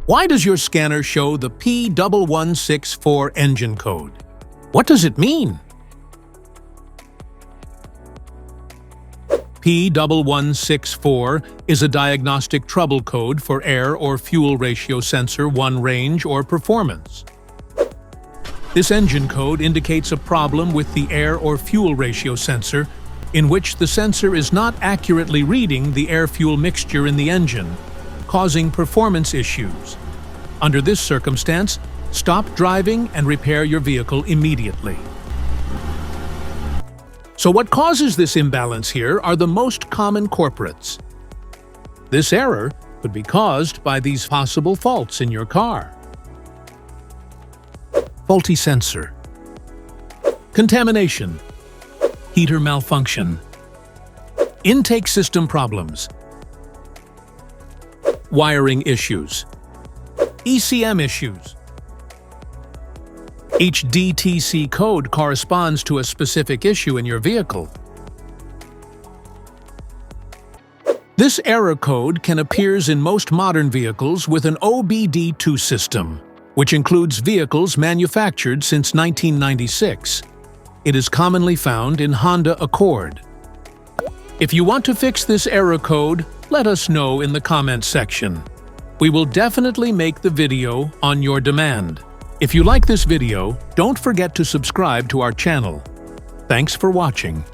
Why does your scanner show the P1164 engine code? What does it mean? P1164 is a diagnostic trouble code for air or fuel ratio sensor 1 range or performance. This engine code indicates a problem with the air or fuel ratio sensor in which the sensor is not accurately reading the air-fuel mixture in the engine, causing performance issues. Under this circumstance, stop driving and repair your vehicle immediately. So what causes this imbalance here are the most common culprits. This error could be caused by these possible faults in your car. Faulty sensor, contamination, heater malfunction, intake system problems, wiring issues, ECM issues. Each DTC code corresponds to a specific issue in your vehicle. This error code can appear in most modern vehicles with an OBD2 system, which includes vehicles manufactured since 1996. It is commonly found in Honda Accord. If you want to fix this error code, let us know in the comments section. We will definitely make the video on your demand. If you like this video, don't forget to subscribe to our channel. Thanks for watching.